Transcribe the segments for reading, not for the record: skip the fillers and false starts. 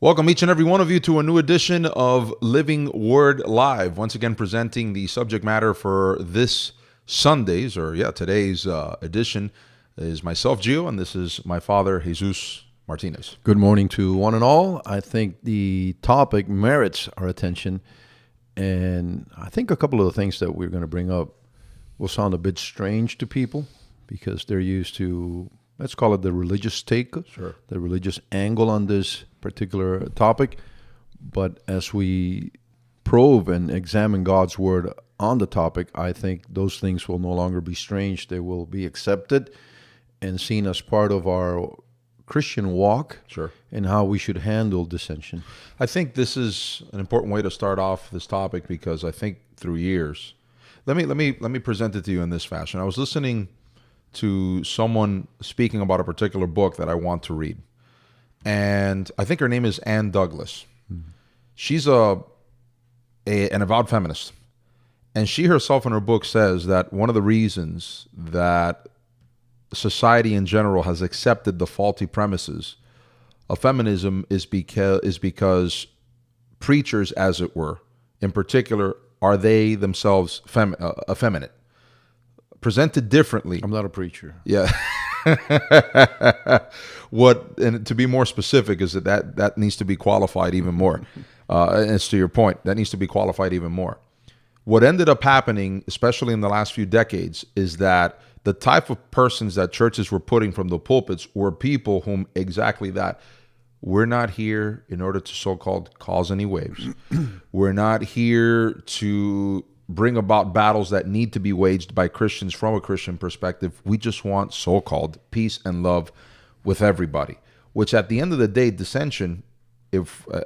Welcome each and every one of you to a new edition of Living Word Live. Once again, presenting the subject matter for this Sunday's, today's edition is myself, Gio, and this is my father, Jesus Martinez. Good morning to one and all. I think the topic merits our attention, and I think a couple of the things that we're going to bring up will sound a bit strange to people because they're used to, let's call it the religious take, Sure. the religious angle on this particular topic. But as we probe and examine God's word on the topic, I think those things will no longer be strange. They will be accepted and seen as part of our Christian walk. Sure. And how we should handle dissension. I think this is an important way to start off this topic because I think through years, let me present it to you in this fashion. I was listening to someone speaking about a particular book that I want to read. And I think her name is Ann Douglas. Mm-hmm. She's an avowed feminist. And she herself in her book says that one of the reasons that society in general has accepted the faulty premises of feminism is because preachers, as it were, in particular, are they themselves effeminate. Presented differently. I'm not a preacher. Yeah. And to be more specific is that needs to be qualified even more. As to your point, that needs to be qualified even more. What ended up happening, especially in the last few decades, is that the type of persons that churches were putting from the pulpits were people whom exactly that. We're not here in order to so-called cause any waves. We're not here to bring about battles that need to be waged by Christians from a Christian perspective. We just want so-called peace and love with everybody, which at the end of the day, dissension,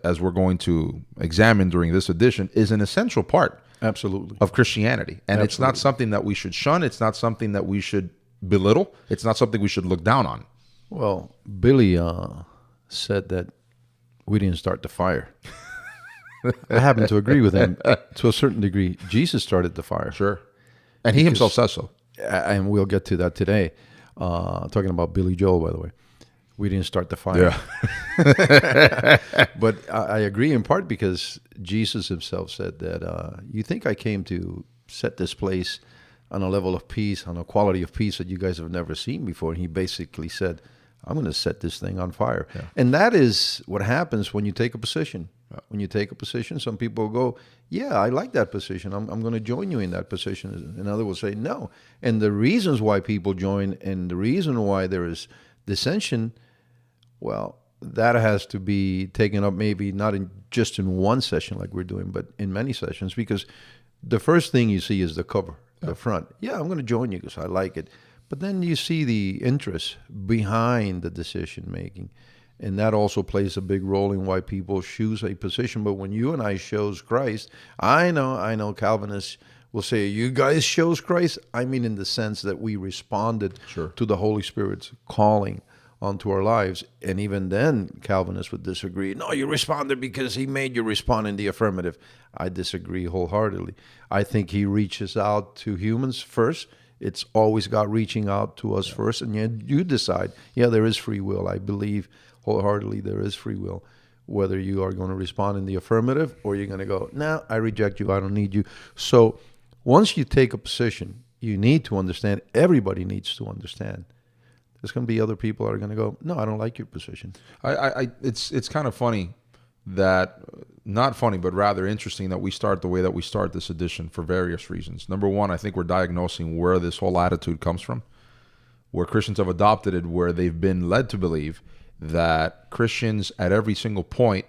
as we're going to examine during this edition, is an essential part Absolutely. of Christianity. And It's not something that we should shun. It's not something that we should belittle. It's not something we should look down on. Well, Billy said that we didn't start the fire. I happen to agree with him to a certain degree. Jesus started the fire. Sure. And he himself says so. And we'll get to that today. Talking about Billy Joel, by the way. We didn't start the fire. Yeah. But I agree in part because Jesus himself said that you think I came to set this place on a level of peace, on a quality of peace that you guys have never seen before. And he basically said, I'm going to set this thing on fire. Yeah. And that is what happens when you take a position. Yeah. When you take a position, some people go, yeah, I like that position. I'm going to join you in that position. And others will say no. And the reasons why people join and the reason why there is dissension, well, that has to be taken up maybe not just in one session like we're doing, but in many sessions, because the first thing you see is the cover, the front. Yeah, I'm going to join you because I like it. But then you see the interest behind the decision making. And that also plays a big role in why people choose a position. But when you and I chose Christ, I know Calvinists will say, you guys chose Christ? I mean, in the sense that we responded to the Holy Spirit's calling onto our lives. And even then, Calvinists would disagree. No, you responded because he made you respond in the affirmative. I disagree wholeheartedly. I think he reaches out to humans first. It's always God reaching out to us first. And you decide, there is free will. I believe wholeheartedly there is free will. Whether you are going to respond in the affirmative or you're going to go, no, I reject you. I don't need you. So once you take a position, you need to understand, everybody needs to understand. There's going to be other people that are going to go, no, I don't like your position. It's kind of funny that, not funny, but rather interesting that we start the way that we start this edition for various reasons. Number one, I think we're diagnosing where this whole attitude comes from, where Christians have adopted it, where they've been led to believe that Christians at every single point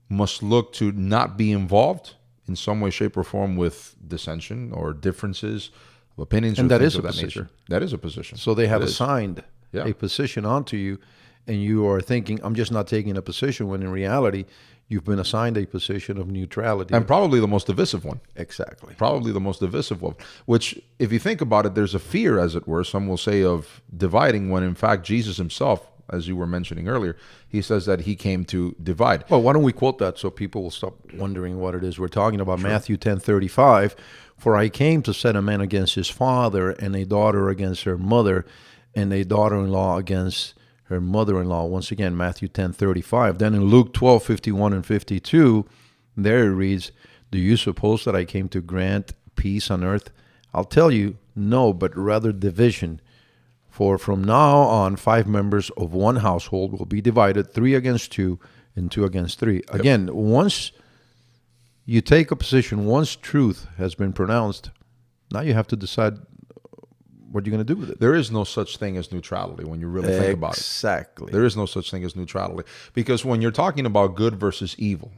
must look to not be involved in some way, shape, or form with dissension or differences of opinions. And that is a position. Nature. That is a position. So they have assigned a position onto you, and you are thinking, I'm just not taking a position, when in reality, you've been assigned a position of neutrality. And probably the most divisive one. Exactly. Probably the most divisive one, which, if you think about it, there's a fear, as it were, some will say, of dividing, when in fact Jesus himself, as you were mentioning earlier, he says that he came to divide. Well, why don't we quote that so people will stop wondering what it is we're talking about. Sure. Matthew 10:35, for I came to set a man against his father, and a daughter against her mother, and a daughter-in-law against her mother-in-law. Once again, Matthew 10:35. Then in Luke 12:51 and 52, there it reads, "Do you suppose that I came to grant peace on earth? I'll tell you, no, but rather division. For from now on, 5 members of one household will be divided, 3 against 2 and 2 against 3. Yep. Again, once you take a position, once truth has been pronounced, now you have to decide what you're going to do with it. There is no such thing as neutrality when you really think about it. Exactly. There is no such thing as neutrality. Because when you're talking about good versus evil,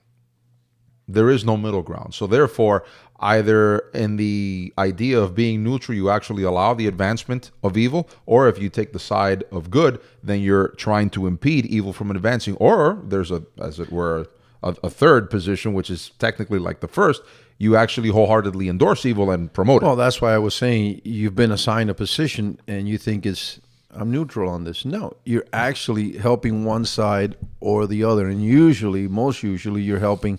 there is no middle ground. So therefore, either in the idea of being neutral, you actually allow the advancement of evil, or if you take the side of good, then you're trying to impede evil from advancing. Or there's as it were, a third position, which is technically like the first. You actually wholeheartedly endorse evil and promote it. Well, that's why I was saying you've been assigned a position and you think I'm neutral on this. No, you're actually helping one side or the other. And most usually, you're helping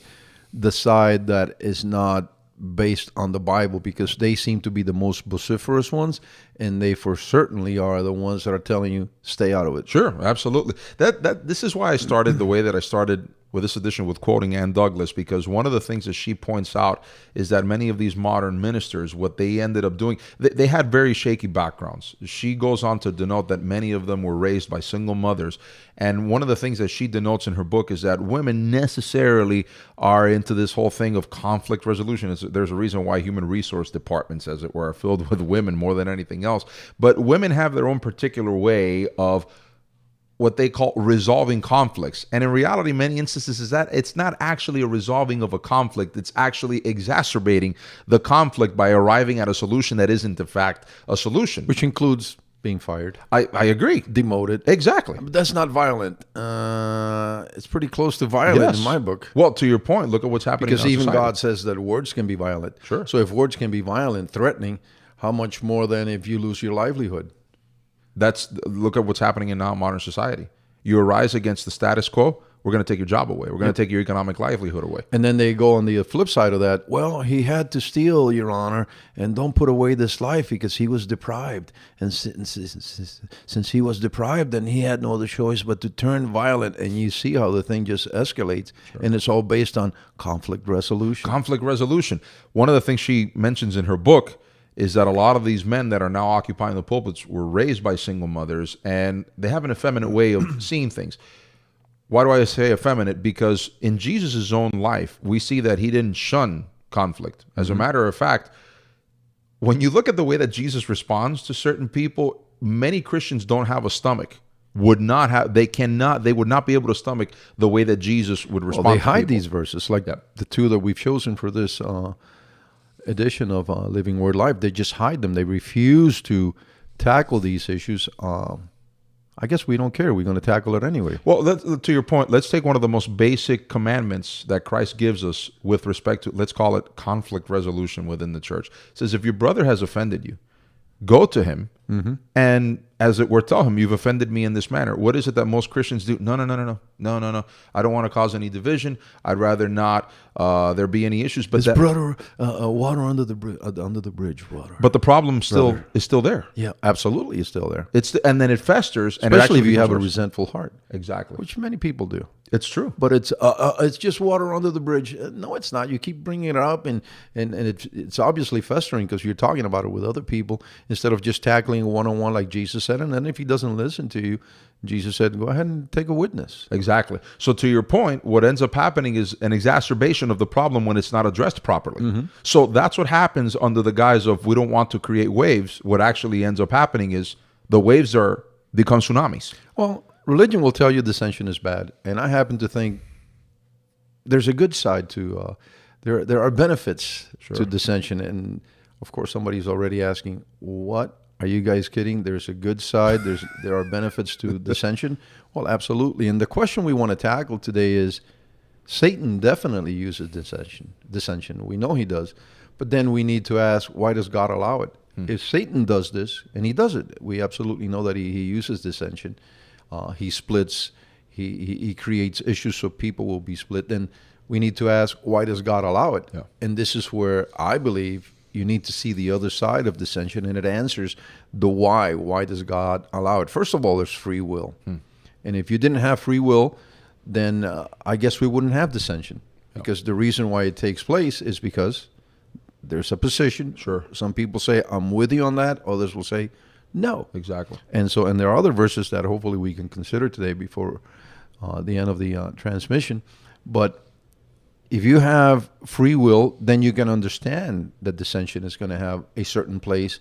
the side that is not based on the Bible, because they seem to be the most vociferous ones, and they for certainly are the ones that are telling you stay out of it. Sure, absolutely. This is why I started the way that I started with this edition, with quoting Ann Douglas, because one of the things that she points out is that many of these modern ministers, what they ended up doing, they had very shaky backgrounds. She goes on to denote that many of them were raised by single mothers. And one of the things that she denotes in her book is that women necessarily are into this whole thing of conflict resolution. There's a reason why human resource departments, as it were, are filled with women more than anything else. But women have their own particular way of what they call resolving conflicts. And in reality, many instances is that it's not actually a resolving of a conflict. It's actually exacerbating the conflict by arriving at a solution that isn't, in fact, a solution. Which includes being fired. I agree. Demoted. Exactly. But that's not violent. It's pretty close to violent in my book. Well, to your point, look at what's happening because in even society. God says that words can be violent. Sure. So if words can be violent, threatening, how much more than if you lose your livelihood? Look at what's happening in now modern society. You arise against the status quo, we're going to take your job away. We're going to take your economic livelihood away. And then they go on the flip side of that. Well, he had to steal, Your Honor, and don't put away this life because he was deprived. And since he was deprived, then he had no other choice but to turn violent. And you see how the thing just escalates. Sure. And it's all based on conflict resolution. Conflict resolution. One of the things she mentions in her book is that a lot of these men that are now occupying the pulpits were raised by single mothers, and they have an effeminate way of seeing things. Why do I say effeminate? Because in Jesus' own life, we see that he didn't shun conflict. As a matter of fact, when you look at the way that Jesus responds to certain people, many Christians don't have a stomach. They would not be able to stomach the way that Jesus would respond. Well, they hide to people. these verses, like the two that we've chosen for this edition of Living Word Life. They just hide them. They refuse to tackle these issues. I guess we don't care. We're going to tackle it anyway. Well, to your point, let's take one of the most basic commandments that Christ gives us with respect to, let's call it conflict resolution within the church. It says, if your brother has offended you, go to him and, as it were, tell him, you've offended me in this manner. What is it that most Christians do? No. I don't want to cause any division. I'd rather not there be any issues. But brother, water under the bridge, water. But the problem is still there. Yeah, absolutely, it's still there. And then it festers, especially if you have a resentful heart. Exactly, which many people do. It's true, but it's just water under the bridge. No, it's not. You keep bringing it up, and it's obviously festering because you're talking about it with other people instead of just tackling one-on-one like Jesus said. And then if he doesn't listen to you, Jesus said, go ahead and take a witness. Exactly. So to your point, what ends up happening is an exacerbation of the problem when it's not addressed properly. So that's what happens under the guise of we don't want to create waves. What actually ends up happening is the waves become tsunamis. Well, religion will tell you dissension is bad, and I happen to think there's a good side to there are benefits to dissension. And of course, somebody's already asking, what? Are you guys kidding? There's a good side. There are benefits to dissension. Well, absolutely. And the question we want to tackle today is, Satan definitely uses dissension. We know he does. But then we need to ask, why does God allow it? If Satan does this, and he does it, we absolutely know that he uses dissension. He splits. He creates issues so people will be split. Then we need to ask, why does God allow it? Yeah. And this is where I believe you need to see the other side of dissension, and it answers the why. Why does God allow it? First of all, there's free will. And if you didn't have free will, then I guess we wouldn't have dissension. Because the reason why it takes place is because there's a position. Sure. Some people say, I'm with you on that. Others will say, no. Exactly. And there are other verses that hopefully we can consider today before the end of the transmission. But if you have free will, then you can understand that dissension is going to have a certain place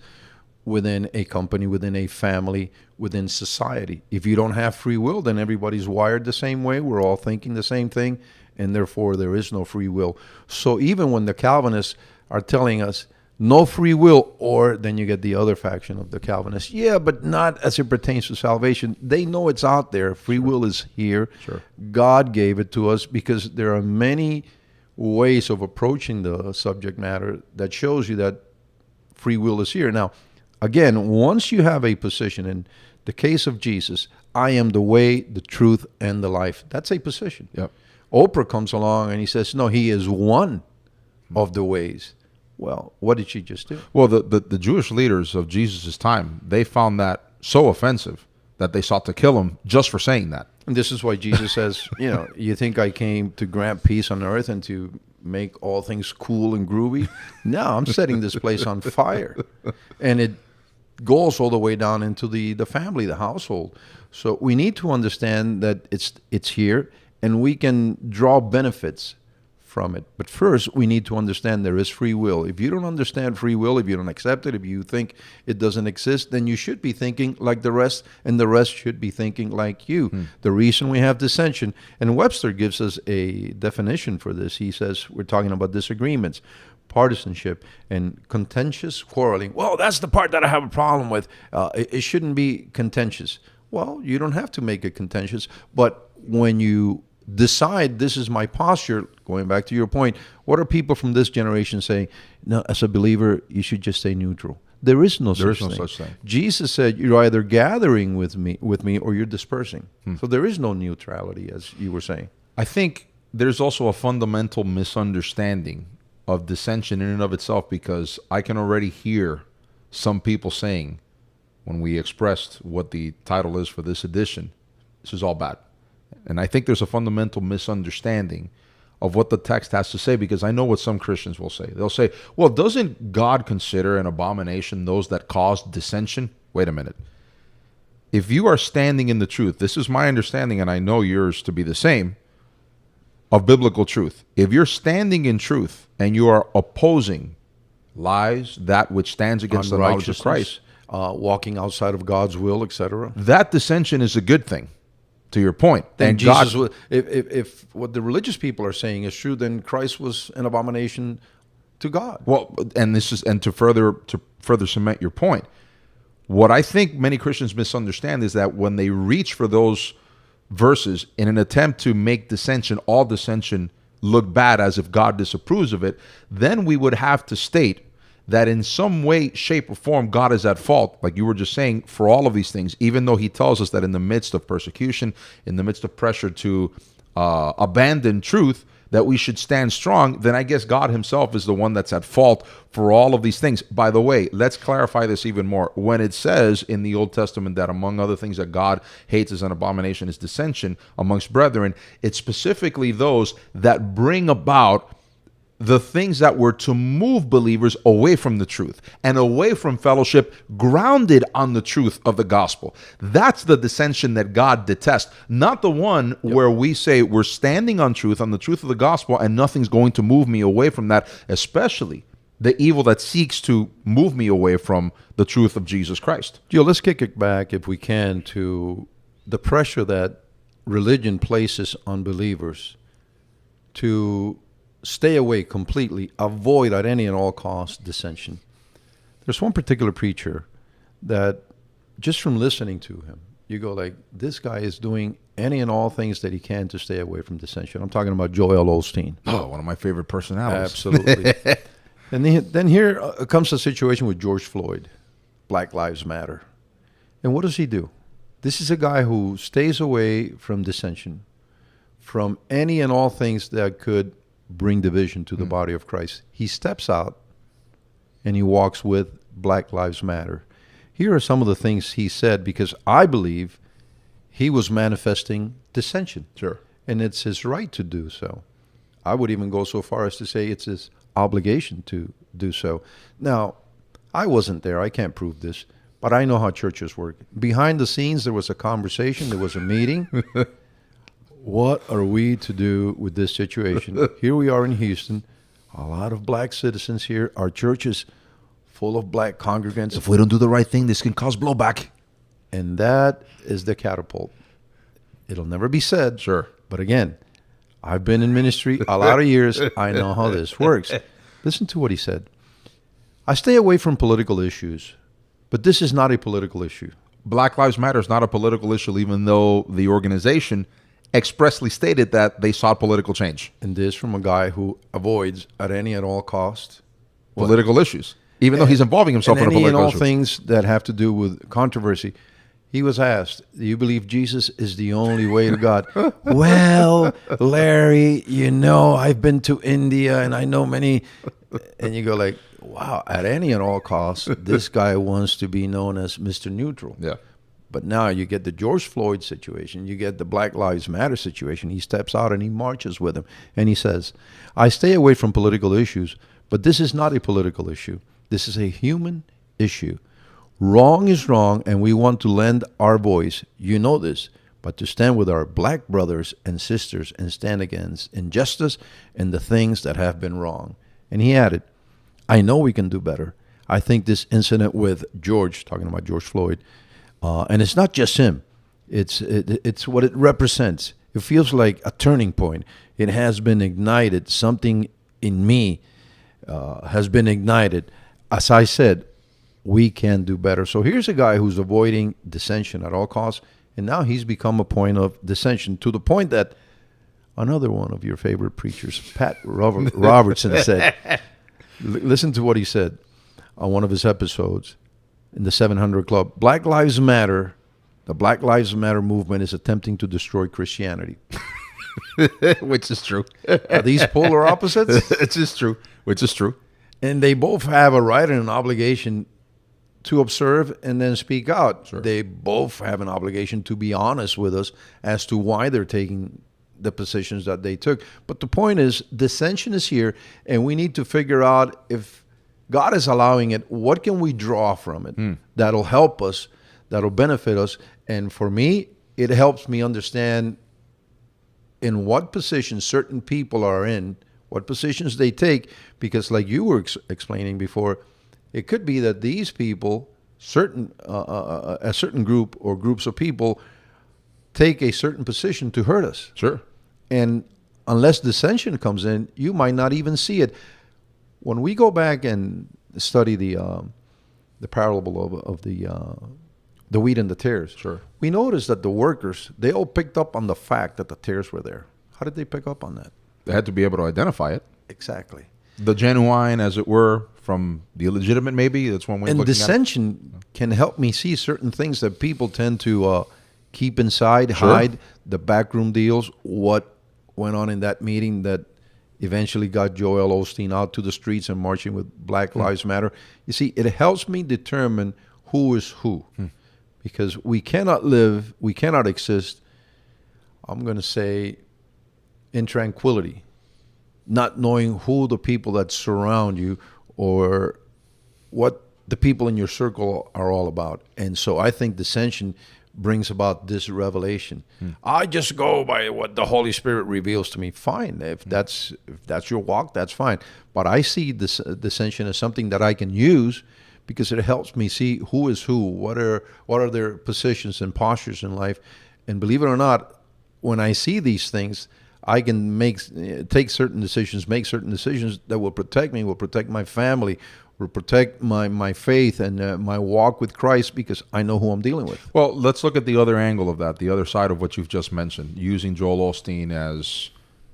within a company, within a family, within society. If you don't have free will, then everybody's wired the same way. We're all thinking the same thing, and therefore there is no free will. So even when the Calvinists are telling us no free will, or then you get the other faction of the Calvinists, yeah, but not as it pertains to salvation. They know it's out there. Free will is here. Sure. God gave it to us, because there are many ways of approaching the subject matter that shows you that free will is here. Now, again, once you have a position, in the case of Jesus, I am the way, the truth, and the life. That's a position. Yep. Oprah comes along and he says, no, he is one of the ways. Well, what did she just do? Well, the Jewish leaders of Jesus' time, they found that so offensive that they sought to kill him just for saying that. And this is why Jesus says, you think I came to grant peace on earth and to make all things cool and groovy? No, I'm setting this place on fire. And it goes all the way down into the family, the household. So we need to understand that it's here, and we can draw benefits from it. But first, we need to understand there is free will. If you don't understand free will, if you don't accept it, if you think it doesn't exist, then you should be thinking like the rest, and the rest should be thinking like you. The reason we have dissension, and Webster gives us a definition for this. He says we're talking about disagreements, partisanship, and contentious quarreling. Well, that's the part that I have a problem with. It shouldn't be contentious. Well, you don't have to make it contentious, but when you decide this is my posture, going back to your point, what are people from this generation saying? No, as a believer, you should just stay neutral. There is no such thing. Jesus said, you're either gathering with me or you're dispersing. So there is no neutrality, as you were saying. I think there's also a fundamental misunderstanding of dissension in and of itself, because I can already hear some people saying, when we expressed what the title is for this edition, this is all bad. And I think there's a fundamental misunderstanding of what the text has to say, because I know what some Christians will say. They'll say, well, doesn't God consider an abomination those that cause dissension? Wait a minute. If you are standing in the truth, this is my understanding, and I know yours to be the same, of biblical truth. If you're standing in truth and you are opposing lies, that which stands against the knowledge of Christ, walking outside of God's will, etc., that dissension is a good thing. To your point, then Jesus was, if what the religious people are saying is true, then Christ was an abomination to God. Well, and to further cement your point, what I think many Christians misunderstand is that when they reach for those verses in an attempt to make all dissension look bad, as if God disapproves of it, then we would have to state that in some way, shape, or form, God is at fault, like you were just saying, for all of these things, even though he tells us that in the midst of persecution, in the midst of pressure to abandon truth, that we should stand strong, then I guess God himself is the one that's at fault for all of these things. By the way, let's clarify this even more. When it says in the Old Testament that among other things that God hates as an abomination is dissension amongst brethren, it's specifically those that bring about the things that were to move believers away from the truth and away from fellowship grounded on the truth of the gospel. That's the dissension that God detests, not the one where we say we're standing on truth, on the truth of the gospel, and nothing's going to move me away from that, especially the evil that seeks to move me away from the truth of Jesus Christ. Joe, let's kick it back, if we can, to the pressure that religion places on believers to stay away completely, avoid at any and all costs dissension. There's one particular preacher that just from listening to him, you go like, this guy is doing any and all things that he can to stay away from dissension. I'm talking about Joel Osteen. Oh, one of my favorite personalities. Absolutely. And then here comes a situation with George Floyd, Black Lives Matter. And what does he do? This is a guy who stays away from dissension, from any and all things that could bring division to the body of Christ. He steps out and he walks with Black Lives Matter. Here are some of the things he said, because I believe he was manifesting dissension. Sure. And it's his right to do so. I would even go so far as to say it's his obligation to do so. Now, I wasn't there. I can't prove this. But I know how churches work. Behind the scenes, there was a conversation. There was a meeting. What are we to do with this situation? Here we are in Houston. A lot of black citizens here. Our church is full of black congregants. If we don't do the right thing, this can cause blowback. And that is the catapult. It'll never be said. Sure. But again, I've been in ministry a lot of years. I know how this works. Listen to what he said. I stay away from political issues, but this is not a political issue. Black Lives Matter is not a political issue, even though the organization expressly stated that they sought political change. And this from a guy who avoids at any and all cost Political issues. Even though he's involving himself in a any and political all issue. things that have to do with controversy. He was asked, do you believe Jesus is the only way to God? Well, Larry, you know, I've been to India and I know many. And you go like, wow, at any and all costs, this guy wants to be known as Mr. Neutral. Yeah. But now you get the George Floyd situation. You get the Black Lives Matter situation. He steps out and he marches with him. And he says, I stay away from political issues, but this is not a political issue. This is a human issue. Wrong is wrong, and we want to lend our voice. You know this. But to stand with our black brothers and sisters and stand against injustice and the things that have been wrong. And he added, I know we can do better. I think this incident with George, talking about George Floyd, and it's not just him. It's what it represents. It feels like a turning point. It has been ignited. Something in me has been ignited. As I said, we can do better. So here's a guy who's avoiding dissension at all costs, and now he's become a point of dissension to the point that another one of your favorite preachers, Pat Robertson, said, listen to what he said on one of his episodes in the 700 Club. Black Lives Matter, the Black Lives Matter movement is attempting to destroy Christianity. Which is true. Are these polar opposites? It's just true. Which is true. And they both have a right and an obligation to observe and then speak out. Sure. They both have an obligation to be honest with us as to why they're taking the positions that they took. But the point is, dissension is here, and we need to figure out if God is allowing it, what can we draw from it that'll help us, that'll benefit us. And for me, it helps me understand in what positions certain people are in, what positions they take, because like you were explaining before, it could be that these people, a certain group or groups of people, take a certain position to hurt us. Sure. And unless dissension comes in, you might not even see it. When we go back and study the parable of the wheat and the tares, Sure. we notice that the workers, they all picked up on the fact that the tares were there. How did they pick up on that? They had to be able to identify it. Exactly. The genuine, as it were, from the illegitimate, maybe. That's one way of And looking at it. dissension can help me see certain things that people tend to keep inside, Sure. hide, the backroom deals, what went on in that meeting that eventually got Joel Osteen out to the streets and marching with Black Lives Matter. You see, it helps me determine who is who. Because we cannot live, we cannot exist, I'm going to say, in tranquility, not knowing who the people that surround you or what the people in your circle are all about. And so I think dissension brings about this revelation. I just go by what the Holy Spirit reveals to me. Fine. If that's your walk, that's fine. But I see this dissension as something that I can use because it helps me see who is who, what are their positions and postures in life. And believe it or not, when I see these things, I can take certain decisions, make certain decisions that will protect me, will protect my family, will protect my faith and my walk with Christ because I know who I'm dealing with. Well, let's look at the other angle of that, the other side of what you've just mentioned, using Joel Osteen as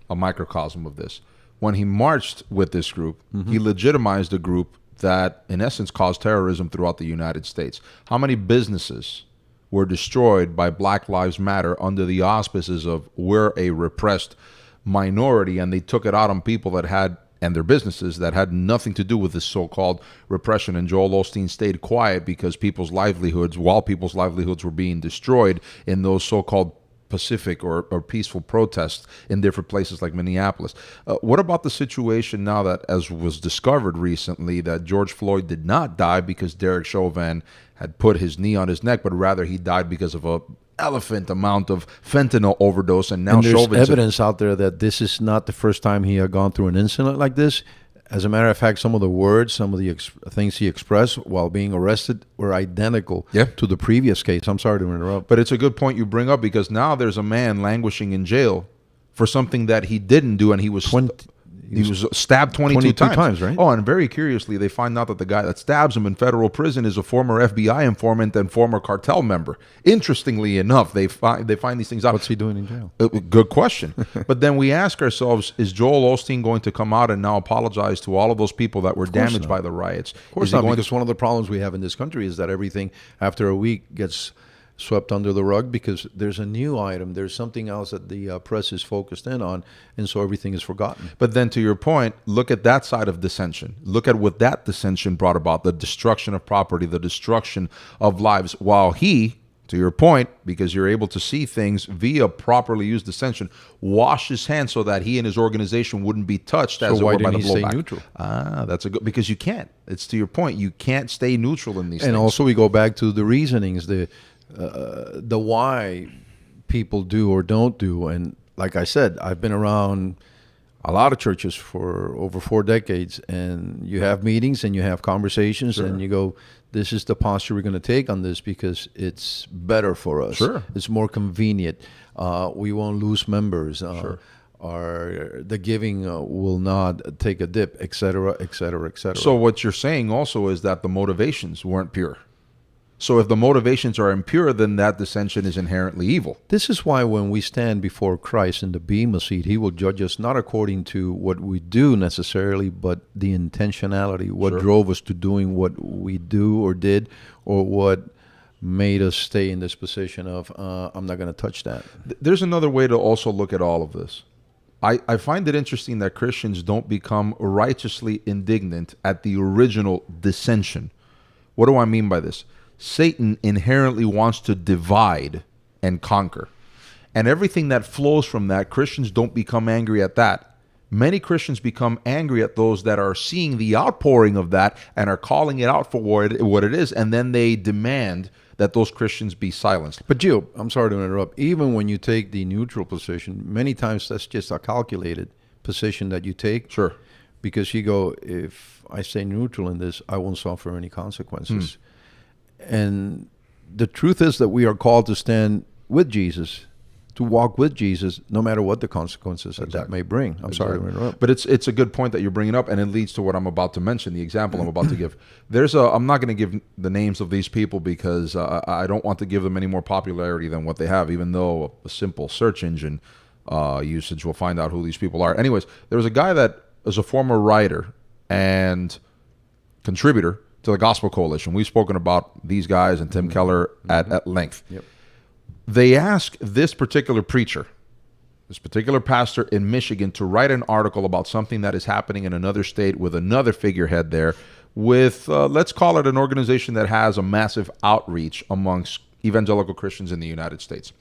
a microcosm of this. When he marched with this group, he legitimized a group that, in essence, caused terrorism throughout the United States. How many businesses were destroyed by Black Lives Matter under the auspices of we're a repressed minority, and they took it out on people that had and their businesses that had nothing to do with this so-called repression. And Joel Osteen stayed quiet because while people's livelihoods were being destroyed in those so-called pacific or peaceful protests in different places like Minneapolis. What about the situation now that, as was discovered recently, that George Floyd did not die because Derek Chauvin had put his knee on his neck, but rather he died because of a elephant amount of fentanyl overdose, and now And there's Chauvin's evidence out there that this is not the first time he had gone through an incident like this. As a matter of fact, some of the words, some of the things he expressed while being arrested were identical to the previous case. I'm sorry to interrupt. But it's a good point you bring up, because now there's a man languishing in jail for something that he didn't do, and he was stabbed 22 times, right? Oh, and very curiously, they find out that the guy that stabs him in federal prison is a former FBI informant and former cartel member. Interestingly enough, they find these things out. What's he doing in jail? Good question. But then we ask ourselves, is Joel Osteen going to come out and now apologize to all of those people that were damaged by the riots? Of course not, because one of the problems we have in this country is that everything after a week gets swept under the rug because there's a new item, there's something else that the press is focused in on, and so everything is forgotten. But then to your point, look at that side of dissension. Look at what that dissension brought about, the destruction of property, the destruction of lives, while he, to your point, because you're able to see things via properly used dissension, wash his hands so that he and his organization wouldn't be touched as it were by the blowback. So why didn't he stay neutral? That's a good, because you can't. It's to your point, you can't stay neutral in these things. And also we go back to the reasonings, the why people do or don't do. And like I said, I've been around a lot of churches for over 4 decades, and you have meetings and you have conversations, sure, and you go, this is the posture we're going to take on this because it's better for us. Sure. It's more convenient. We won't lose members. Sure. The giving will not take a dip, et cetera, et cetera, et cetera. So what you're saying also is that the motivations weren't pure. So if the motivations are impure, then that dissension is inherently evil. This is why when we stand before Christ in the Bema seat, he will judge us not according to what we do necessarily, but the intentionality, what Sure. drove us to doing what we do or did, or what made us stay in this position of, I'm not going to touch that. There's another way to also look at all of this. I find it interesting that Christians don't become righteously indignant at the original dissension. What do I mean by this? Satan inherently wants to divide and conquer. And everything that flows from that, Christians don't become angry at that. Many Christians become angry at those that are seeing the outpouring of that and are calling it out for what it is, and then they demand that those Christians be silenced. But Gio, I'm sorry to interrupt. Even when you take the neutral position, many times that's just a calculated position that you take. Sure. Because you go, if I stay neutral in this, I won't suffer any consequences. And the truth is that we are called to stand with Jesus, to walk with Jesus, no matter what the consequences that may bring. I'm sorry to interrupt. But it's a good point that you're bringing up, and it leads to what I'm about to mention, the example I'm about to give. I'm not going to give the names of these people because I don't want to give them any more popularity than what they have, even though a simple search engine usage will find out who these people are. Anyways, there was a guy that is a former writer and contributor to the Gospel Coalition. We've spoken about these guys and Tim Keller at length. Yep. They asked this particular preacher, this particular pastor in Michigan, to write an article about something that is happening in another state with another figurehead there with, let's call it an organization that has a massive outreach amongst evangelical Christians in the United States.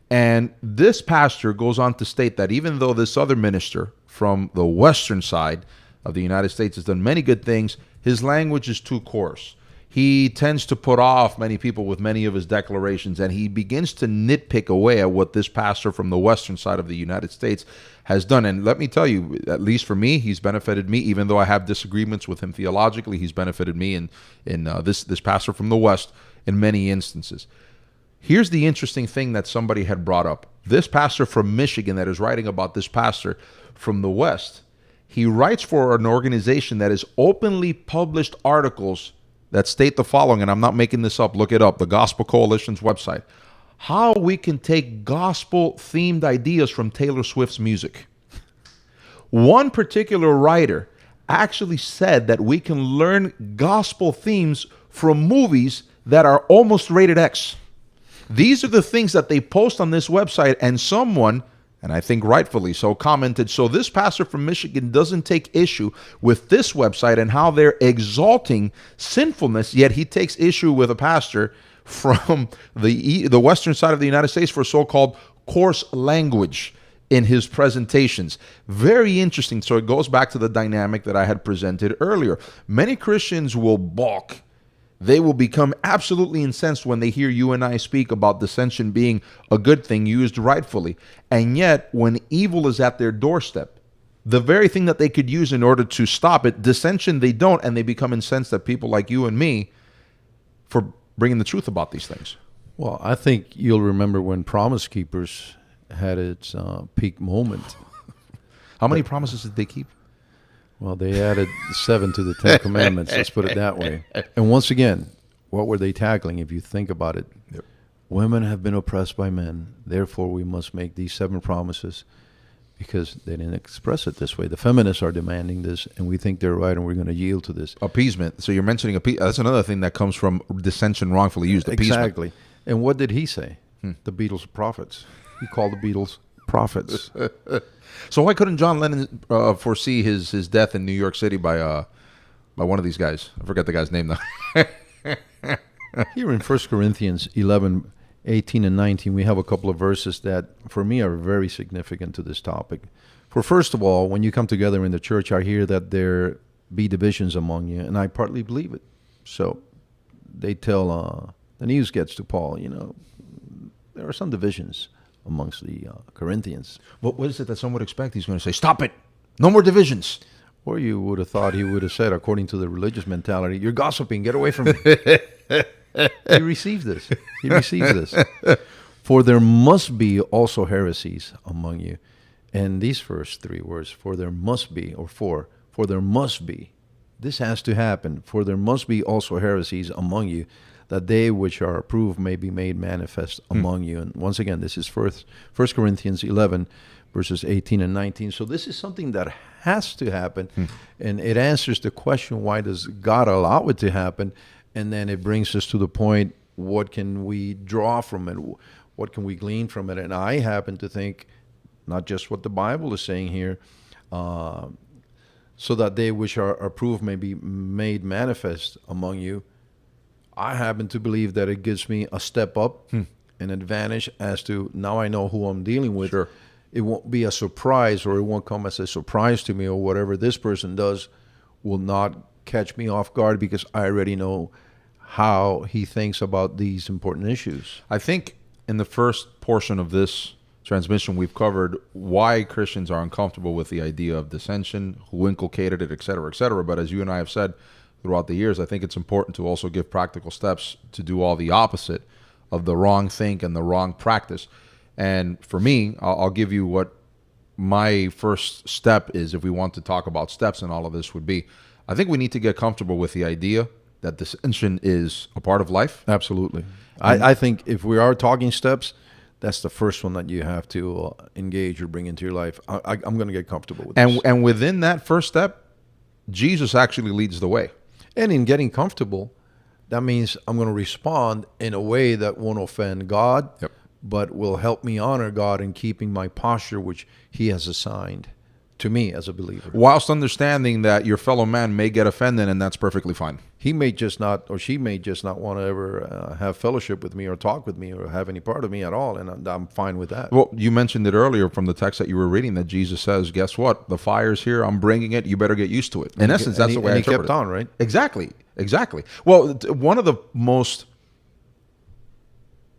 And this pastor goes on to state that even though this other minister from the western side of the United States has done many good things, his language is too coarse. He tends to put off many people with many of his declarations, and he begins to nitpick away at what this pastor from the western side of the United States has done. And let me tell you, at least for me, he's benefited me, even though I have disagreements with him theologically. He's benefited me in this pastor from the West in many instances. Here's the interesting thing that somebody had brought up. This pastor from Michigan that is writing about this pastor from the West, he writes for an organization that has openly published articles that state the following, and I'm not making this up, look it up, the Gospel Coalition's website. How we can take gospel-themed ideas from Taylor Swift's music. One particular writer actually said that we can learn gospel themes from movies that are almost rated X. These are the things that they post on this website, and someone and I think rightfully so, commented, "So this pastor from Michigan doesn't take issue with this website and how they're exalting sinfulness, yet he takes issue with a pastor from the western side of the United States for so-called coarse language in his presentations." Very interesting. So it goes back to the dynamic that I had presented earlier. Many Christians will balk. They will become absolutely incensed when they hear you and I speak about dissension being a good thing used rightfully. And yet, when evil is at their doorstep, the very thing that they could use in order to stop it, dissension they don't, and they become incensed at people like you and me for bringing the truth about these things. Well, I think you'll remember when Promise Keepers had its peak moment. How many promises did they keep? Well, they added 7 to the 10 Commandments, let's put it that way. And once again, what were they tackling if you think about it? Yep. Women have been oppressed by men, therefore we must make these 7 promises, because they didn't express it this way. The feminists are demanding this, and we think they're right, and we're going to yield to this. Appeasement. So you're mentioning that's another thing that comes from dissension wrongfully used. Appeasement. Exactly. And what did he say? The Beatles are prophets. He called the Beatles prophets. So why couldn't John Lennon foresee his death in New York City by one of these guys? I forget the guy's name now. Here in 1 Corinthians 11, 18 and 19, we have a couple of verses that, for me, are very significant to this topic. For first of all, when you come together in the church, I hear that there be divisions among you, and I partly believe it. So they tell, the news gets to Paul, there are some divisions amongst the Corinthians. What is it that some would expect? He's going to say, "Stop it! No more divisions." Or you would have thought he would have said, according to the religious mentality, "You're gossiping, get away from me." He receives this. He receives this. "For there must be also heresies among you." And these first 3 words, for there must be, or for there must be. This has to happen. "For there must be also heresies among you, that they which are approved may be made manifest among you." And once again, this is 1 Corinthians 11, verses 18 and 19. So this is something that has to happen. And it answers the question, why does God allow it to happen? And then it brings us to the point, what can we draw from it? What can we glean from it? And I happen to think, not just what the Bible is saying here, so that they which are approved may be made manifest among you. I happen to believe that it gives me a step up, an advantage as to now I know who I'm dealing with. Sure. It won't be a surprise, or it won't come as a surprise to me, or whatever this person does will not catch me off guard, because I already know how he thinks about these important issues. I think in the first portion of this transmission, we've covered why Christians are uncomfortable with the idea of dissension, who inculcated it, et cetera, et cetera. But as you and I have said throughout the years, I think it's important to also give practical steps to do all the opposite of the wrong think and the wrong practice. And for me, I'll give you what my first step is, if we want to talk about steps in all of this, would be, I think we need to get comfortable with the idea that dissension is a part of life. Absolutely. I think if we are talking steps, that's the first one that you have to engage or bring into your life. I'm going to get comfortable with this. And within that first step, Jesus actually leads the way. And in getting comfortable, that means I'm going to respond in a way that won't offend God, but will help me honor God in keeping my posture, which He has assigned to me as a believer. Whilst understanding that your fellow man may get offended, and that's perfectly fine. He may just not, or she may just not want to ever have fellowship with me or talk with me or have any part of me at all, and I'm fine with that. Well, you mentioned it earlier from the text that you were reading, that Jesus says, guess what? The fire's here. I'm bringing it. You better get used to it. In essence, that's the way I interpret it. And he kept on, right? Exactly. Well, one of the most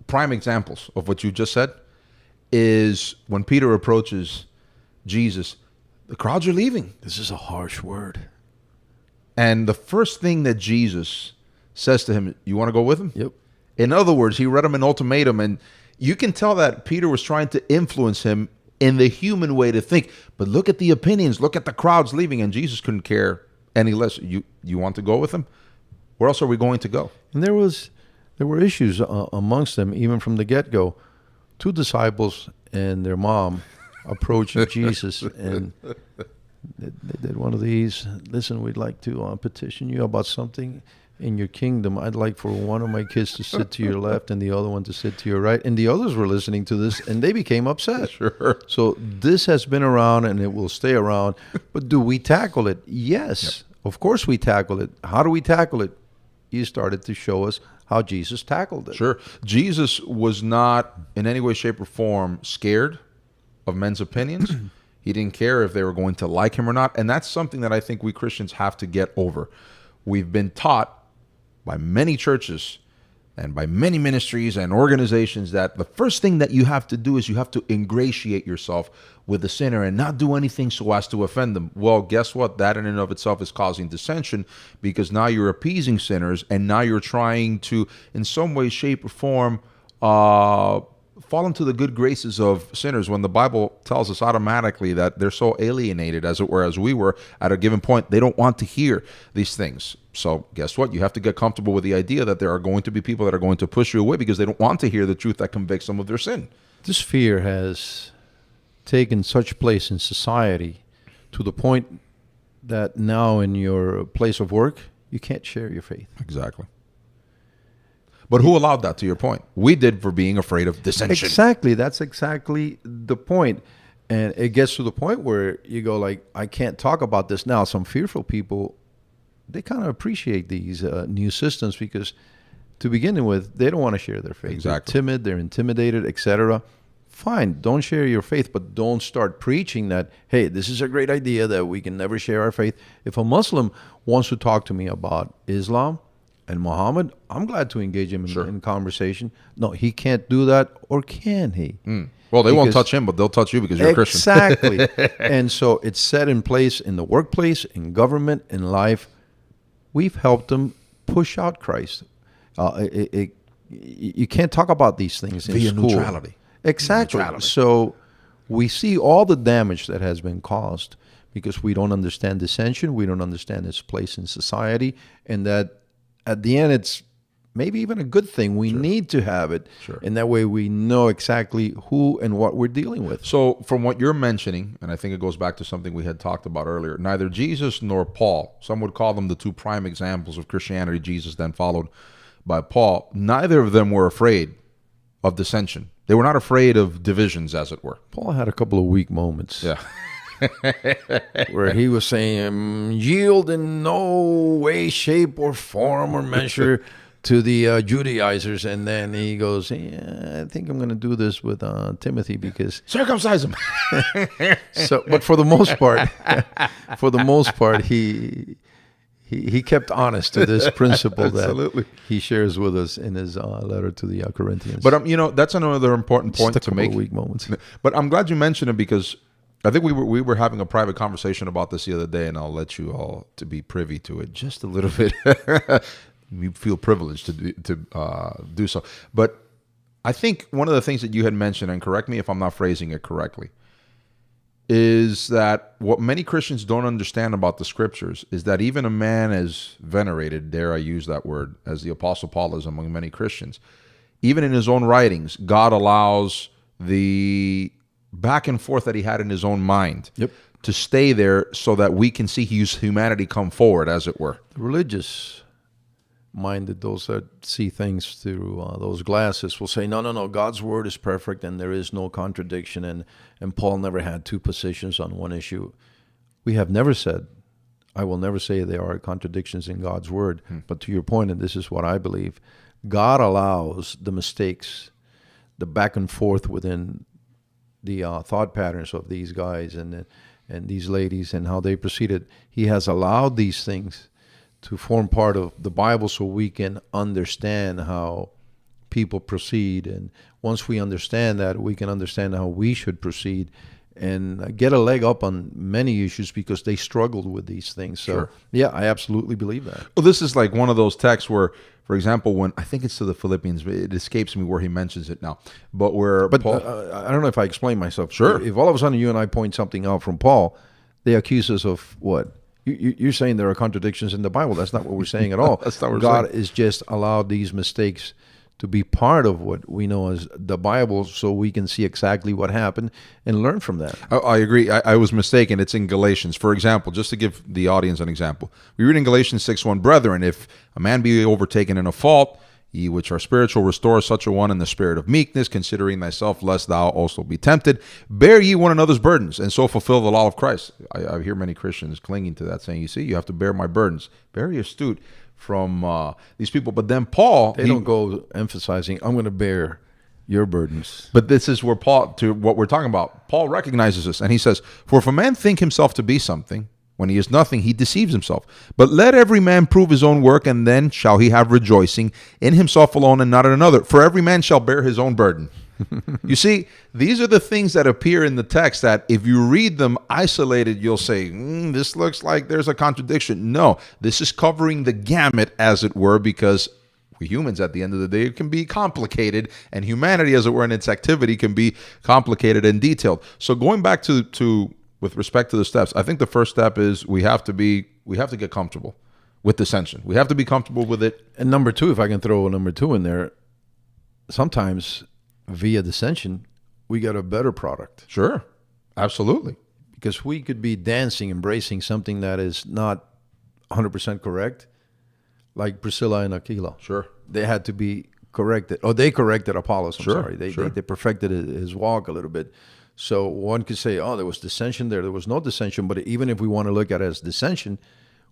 prime examples of what you just said is when Peter approaches Jesus. The crowds are leaving. This is a harsh word. And the first thing that Jesus says to him, you want to go with him? Yep. In other words, he read him an ultimatum, and you can tell that Peter was trying to influence him in the human way to think. But look at the opinions. Look at the crowds leaving. And Jesus couldn't care any less. You want to go with him? Where else are we going to go? And there were issues amongst them, even from the get-go. 2 disciples and their mom approached Jesus, and they did one of these. Listen, we'd like to petition you about something. in your kingdom, I'd like for one of my kids to sit to your left and the other one to sit to your right. And the others were listening to this and they became upset. Sure. So this has been around and it will stay around. But do we tackle it? Yes. Yep. Of course we tackle it. How do we tackle it? You started to show us how Jesus tackled it. Sure. Jesus was not in any way, shape, or form scared of men's opinions. He didn't care if they were going to like him or not. And that's something that I think we Christians have to get over. We've been taught by many churches and by many ministries and organizations that the first thing that you have to do is you have to ingratiate yourself with the sinner and not do anything so as to offend them. Well, guess what? That in and of itself is causing dissension, because now you're appeasing sinners and now you're trying to, in some way, shape, or form, fall into the good graces of sinners, when the Bible tells us automatically that they're so alienated, as it were, as we were at a given point. They don't want to hear these things. So guess what? You have to get comfortable with the idea that there are going to be people that are going to push you away because they don't want to hear the truth that convicts them of their sin. This fear has taken such place in society to the point that now in your place of work, you can't share your faith. Exactly. But who allowed that, to your point? We did, for being afraid of dissension. Exactly. That's exactly the point. And it gets to the point where you go like, I can't talk about this now. Some fearful people, they kind of appreciate these new systems because, to begin with, they don't want to share their faith. Exactly. They're timid, they're intimidated, etc. Fine, don't share your faith, but don't start preaching that, hey, this is a great idea that we can never share our faith. If a Muslim wants to talk to me about Islam and Muhammad, I'm glad to engage him in conversation. No, he can't do that, or can he? Well, they won't touch him, but they'll touch you because you're a Christian. Exactly. And so it's set in place in the workplace, in government, in life. We've helped them push out Christ. You can't talk about these things in via school. Neutrality. Exactly. Neutrality. So we see all the damage that has been caused because we don't understand dissension, we don't understand its place in society, and that at the end it's maybe even a good thing. We need to have it, and that way we know exactly who and what we're dealing with. So from what you're mentioning, and I think it goes back to something we had talked about earlier, neither Jesus nor Paul, some would call them the two prime examples of Christianity, Jesus then followed by Paul, neither of them were afraid of dissension. They were not afraid of divisions, as it were. Paul had a couple of weak moments. Yeah. Where he was saying, yield in no way, shape, or form or measure to the Judaizers. And then he goes, yeah, I think I'm going to do this with Timothy because... Circumcise him. So, but for the most part, he kept honest to this principle that he shares with us in his letter to the Corinthians. But that's another important point to make. Weak moments. But I'm glad you mentioned it because I think we were having a private conversation about this the other day, and I'll let you all to be privy to it just a little bit. You feel privileged to do so. But I think one of the things that you had mentioned, and correct me if I'm not phrasing it correctly, is that what many Christians don't understand about the scriptures is that even a man as venerated, dare I use that word, as the Apostle Paul is among many Christians, even in his own writings, God allows the back and forth that he had in his own mind to stay there so that we can see his humanity come forward, as it were. The religious minded, those that see things through those glasses, will say, no, God's word is perfect and there is no contradiction, and Paul never had two positions on one issue. We have never said, I will never say there are contradictions in God's word, but to your point, and this is what I believe, God allows the mistakes, the back and forth within the thought patterns of these guys and these ladies and how they proceeded. He has allowed these things to form part of the Bible so we can understand how people proceed. And once we understand that, we can understand how we should proceed and get a leg up on many issues because they struggled with these things. So, yeah, I absolutely believe that. Well, this is like one of those texts where, for example, when I think it's to the Philippians, it escapes me where he mentions it now, but Paul, I don't know if I explain myself. Sure. If all of a sudden you and I point something out from Paul, they accuse us of what? You're saying there are contradictions in the Bible. That's not what we're saying at all. That's not what we're God saying. is just allowed these mistakes to be part of what we know as the Bible, so we can see exactly what happened and learn from that. I agree. I was mistaken. It's in Galatians. For example, just to give the audience an example, we read in Galatians 6:1, "Brethren, if a man be overtaken in a fault, ye which are spiritual, restore such a one in the spirit of meekness, considering thyself, lest thou also be tempted. Bear ye one another's burdens, and so fulfill the law of Christ." I hear many Christians clinging to that, saying, you see, you have to bear my burdens. Very astute from these people. But then Paul... They don't go emphasizing, I'm going to bear your burdens. But this is where Paul, to what we're talking about, Paul recognizes this, and he says, "For if a man think himself to be something, when he is nothing, he deceives himself. But let every man prove his own work, and then shall he have rejoicing in himself alone and not in another. For every man shall bear his own burden." You see, these are the things that appear in the text that if you read them isolated, you'll say, this looks like there's a contradiction. No, this is covering the gamut, as it were, because we humans, at the end of the day, it can be complicated, and humanity, as it were, in its activity can be complicated and detailed. So going back to with respect to the steps, I think the first step is we have to get comfortable with dissension. We have to be comfortable with it. And number two, if I can throw a number two in there, sometimes via dissension, we get a better product. Sure, absolutely. Because we could be dancing, embracing something that is not 100% correct, like Priscilla and Aquila. Sure. They had to be corrected, or they corrected Apollos. Sure. They perfected his walk a little bit. So one could say, there was dissension there. There was no dissension. But even if we want to look at it as dissension,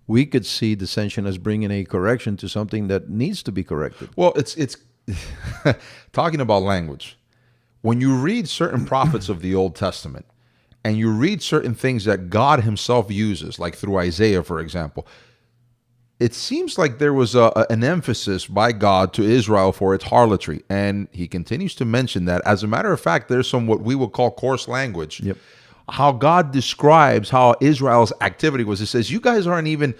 we could see dissension as bringing a correction to something that needs to be corrected. Well, it's talking about language. When you read certain prophets of the Old Testament, and you read certain things that God himself uses, like through Isaiah, for example, it seems like there was an emphasis by God to Israel for its harlotry. And he continues to mention that. As a matter of fact, there's some what we would call coarse language. Yep. How God describes how Israel's activity was. It says, you guys aren't even,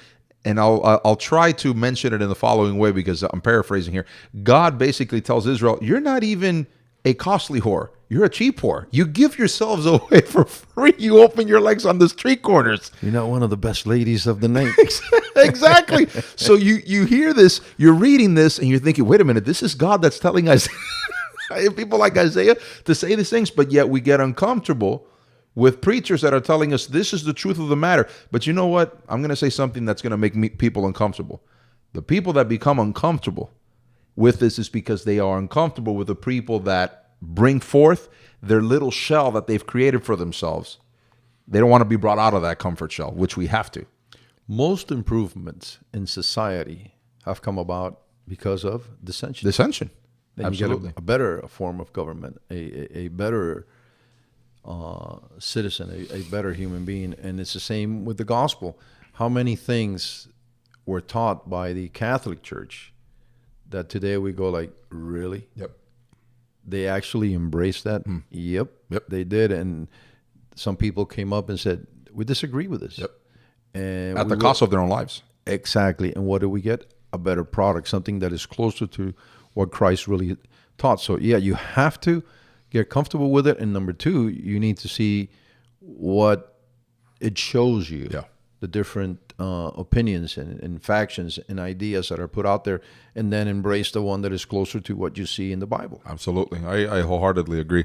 and I'll try to mention it in the following way because I'm paraphrasing here. God basically tells Israel, you're not even a costly whore. You're a cheap whore. You give yourselves away for free. You open your legs on the street corners. You're not one of the best ladies of the night. Exactly. So you hear this, you're reading this, and you're thinking, wait a minute, this is God that's telling us, people like Isaiah, to say these things, but yet we get uncomfortable with preachers that are telling us this is the truth of the matter. But you know what? I'm going to say something that's going to make people uncomfortable. The people that become uncomfortable with this is because they are uncomfortable with the people that bring forth their little shell that they've created for themselves. They don't want to be brought out of that comfort shell, which we have to. Most improvements in society have come about because of dissension. Dissension. Then Absolutely. you get a better form of government, a better citizen, a better human being. And it's the same with the gospel. How many things were taught by the Catholic Church that today we go like, really? Yep. They actually embraced that? Yep, they did. And some people came up and said, we disagree with this. Yep. And at the cost of their own lives. Exactly. And what do we get? A better product, something that is closer to what Christ really taught. So, yeah, you have to get comfortable with it. And number two, you need to see what it shows you. Yeah. The different opinions and factions and ideas that are put out there, and then embrace the one that is closer to what you see in the Bible. Absolutely. I wholeheartedly agree.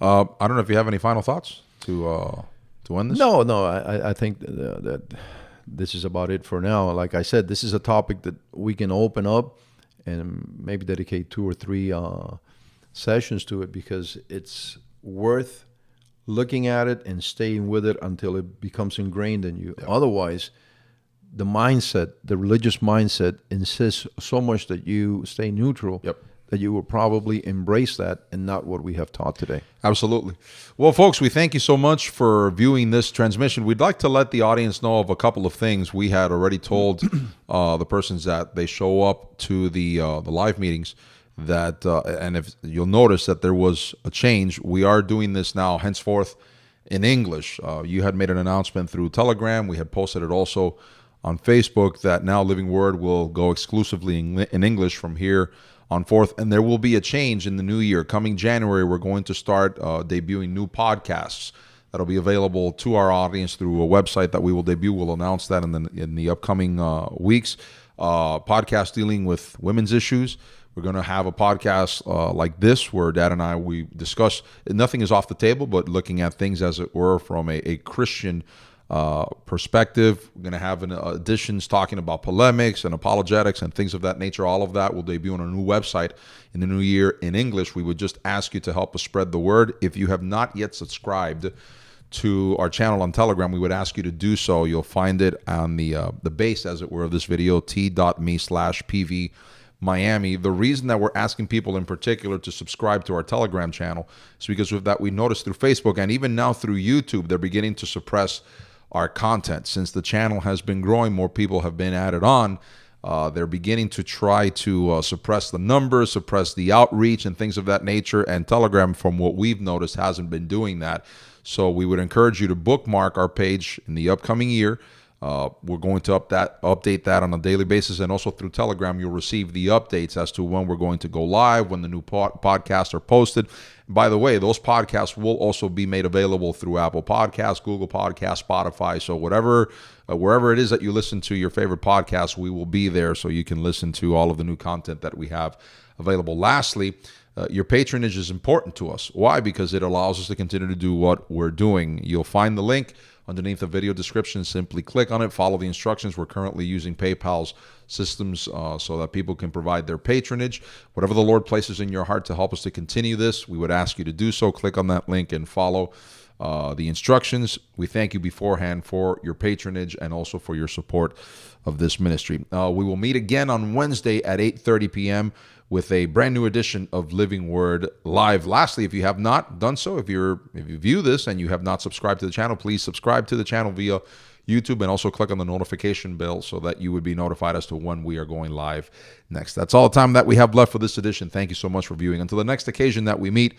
I don't know if you have any final thoughts to end this? No, I think that this is about it for now. Like I said, this is a topic that we can open up and maybe dedicate 2 or 3 sessions to it, because it's worth looking at it and staying with it until it becomes ingrained in you. Yep. Otherwise, the mindset, the religious mindset, insists so much that you stay neutral. Yep. That you will probably embrace that and not what we have taught today. Absolutely. Well, folks, we thank you so much for viewing this transmission. We'd like to let the audience know of a couple of things. We had already told the persons that they show up to the live meetings that, and if you'll notice that there was a change, we are doing this now henceforth in English. You had made an announcement through Telegram. We had posted it also on Facebook that now Living Word will go exclusively in English from here on forth, and there will be a change in the new year. Coming January, we're going to start debuting new podcasts that'll be available to our audience through a website that we will debut. We'll announce that in the upcoming weeks. Podcast dealing with women's issues. We're going to have a podcast like this where Dad and I, we discuss, nothing is off the table, but looking at things, as it were, from a Christian perspective. We're going to have editions talking about polemics and apologetics and things of that nature. All of that will debut on a new website in the new year in English. We would just ask you to help us spread the word. If you have not yet subscribed to our channel on Telegram, we would ask you to do so. You'll find it on the base, as it were, of this video, t.me/PV Miami. The reason that we're asking people in particular to subscribe to our Telegram channel is because of that we noticed through Facebook and even now through YouTube, they're beginning to suppress our content. Since the channel has been growing, more people have been added on. They're beginning to try to suppress the numbers, suppress the outreach and things of that nature. And Telegram, from what we've noticed, hasn't been doing that. So we would encourage you to bookmark our page in the upcoming year. We're going to update that on a daily basis, and also through Telegram, you'll receive the updates as to when we're going to go live, when the new podcasts are posted. By the way, those podcasts will also be made available through Apple Podcasts, Google Podcasts, Spotify. So wherever it is that you listen to your favorite podcast, we will be there so you can listen to all of the new content that we have available. Lastly, your patronage is important to us. Why? Because it allows us to continue to do what we're doing. You'll find the link underneath the video description. Simply click on it, follow the instructions. We're currently using PayPal's systems so that people can provide their patronage. Whatever the Lord places in your heart to help us to continue this, we would ask you to do so. Click on that link and follow the instructions. We thank you beforehand for your patronage and also for your support of this ministry. We will meet again on Wednesday at 8:30 p.m. with a brand new edition of Living Word Live. Lastly, if you have not done so, if you view this and you have not subscribed to the channel, please subscribe to the channel via YouTube and also click on the notification bell so that you would be notified as to when we are going live next. That's all the time that we have left for this edition. Thank you so much for viewing. Until the next occasion that we meet,